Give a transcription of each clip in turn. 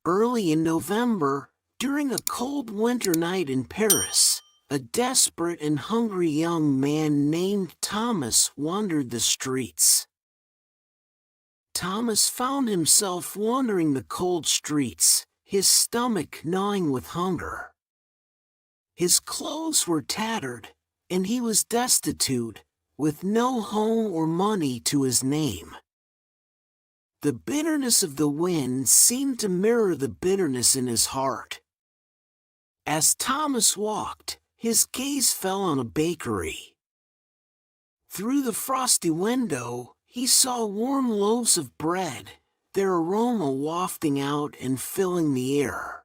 Early in November, during a cold winter night in Paris, a desperate and hungry young man named Thomas wandered the streets. Thomas found himself wandering the cold streets, his stomach gnawing with hunger. His clothes were tattered, and he was destitute, with no home or money to his name. The bitterness of the wind seemed to mirror the bitterness in his heart. As Thomas walked, his gaze fell on a bakery. Through the frosty window, he saw warm loaves of bread, their aroma wafting out and filling the air.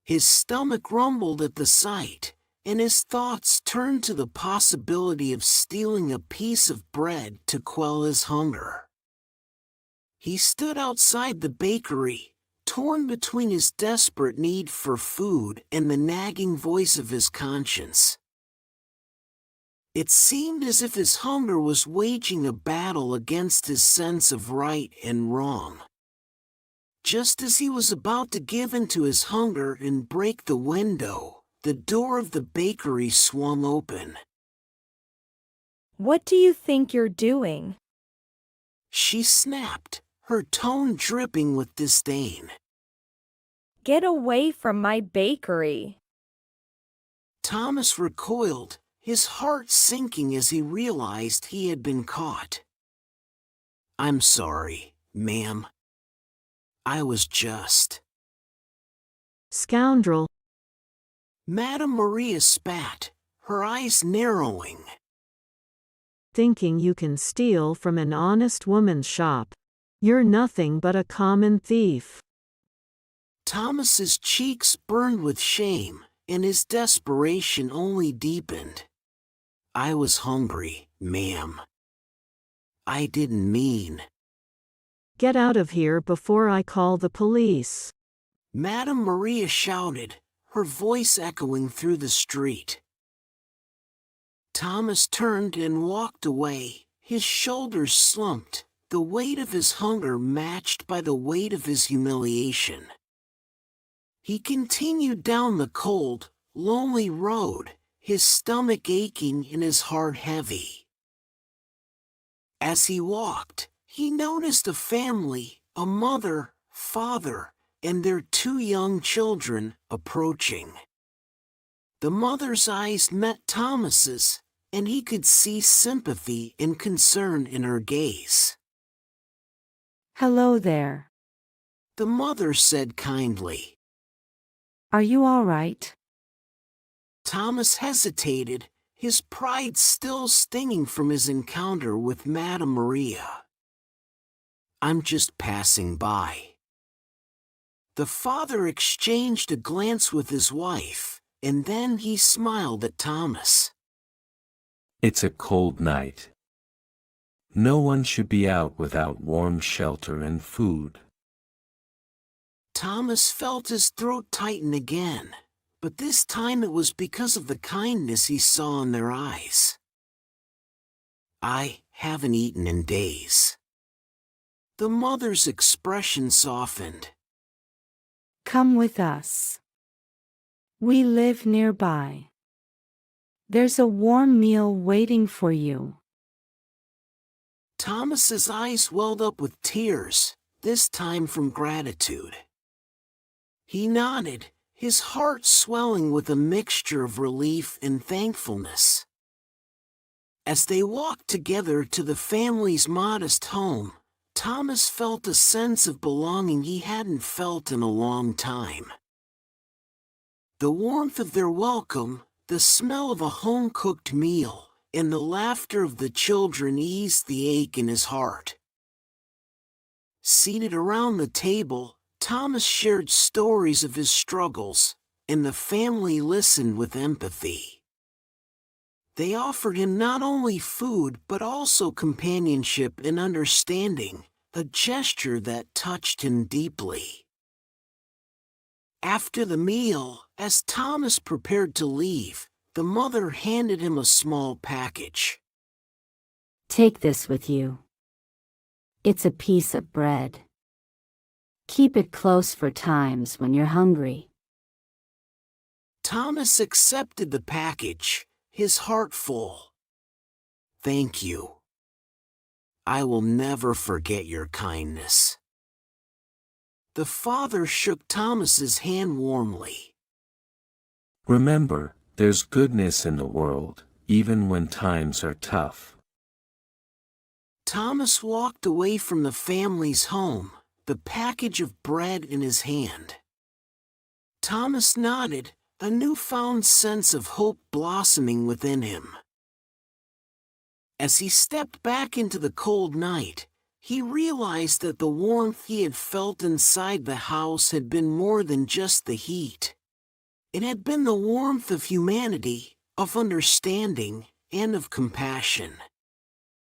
His stomach rumbled at the sight, and his thoughts turned to the possibility of stealing a piece of bread to quell his hunger. He stood outside the bakery, torn between his desperate need for food and the nagging voice of his conscience. It seemed as if his hunger was waging a battle against his sense of right and wrong. Just as he was about to give in to his hunger and break the window, the door of the bakery swung open. "What do you think you're doing?" She snapped, her tone dripping with disdain. "Get away from my bakery." Thomas recoiled, his heart sinking as he realized he had been caught. "I'm sorry, ma'am. I was just..." "Scoundrel!" Madame Maria spat, her eyes narrowing. "Thinking you can steal from an honest woman's shop. You're nothing but a common thief." Thomas's cheeks burned with shame, and his desperation only deepened. "I was hungry, ma'am. I didn't mean..." "Get out of here before I call the police." Madame Maria shouted, her voice echoing through the street. Thomas turned and walked away, his shoulders slumped, the weight of his hunger matched by the weight of his humiliation. He continued down the cold, lonely road, his stomach aching and his heart heavy. As he walked, he noticed a family, a mother, father, and their 2 young children, approaching. The mother's eyes met Thomas's, and he could see sympathy and concern in her gaze. "Hello there. The mother said kindly. Are you all right?" Thomas hesitated, his pride still stinging from his encounter with Madame Maria. "I'm just passing by." The father exchanged a glance with his wife, and then he smiled at Thomas. "It's a cold night. No one should be out without warm shelter and food." Thomas felt his throat tighten again, but this time it was because of the kindness he saw in their eyes. "I haven't eaten in days." The mother's expression softened. "Come with us. We live nearby. There's a warm meal waiting for you." Thomas's eyes welled up with tears, this time from gratitude. He nodded, his heart swelling with a mixture of relief and thankfulness. As they walked together to the family's modest home, Thomas felt a sense of belonging he hadn't felt in a long time. The warmth of their welcome, the smell of a home-cooked meal, and the laughter of the children eased the ache in his heart. Seated around the table, Thomas shared stories of his struggles, and the family listened with empathy. They offered him not only food but also companionship and understanding, a gesture that touched him deeply. After the meal, as Thomas prepared to leave, the mother handed him a small package. "Take this with you. It's a piece of bread. keep it close for times when you're hungry. Thomas accepted the package, his heart full. Thank you. I will never forget your kindness. The father shook Thomas's hand warmly. Remember, there's goodness in the world, even when times are tough. Thomas walked away from the family's home, the package of bread in his hand. Thomas nodded, a newfound sense of hope blossoming within him. As he stepped back into the cold night, he realized that the warmth he had felt inside the house had been more than just the heat. It had been the warmth of humanity, of understanding, and of compassion.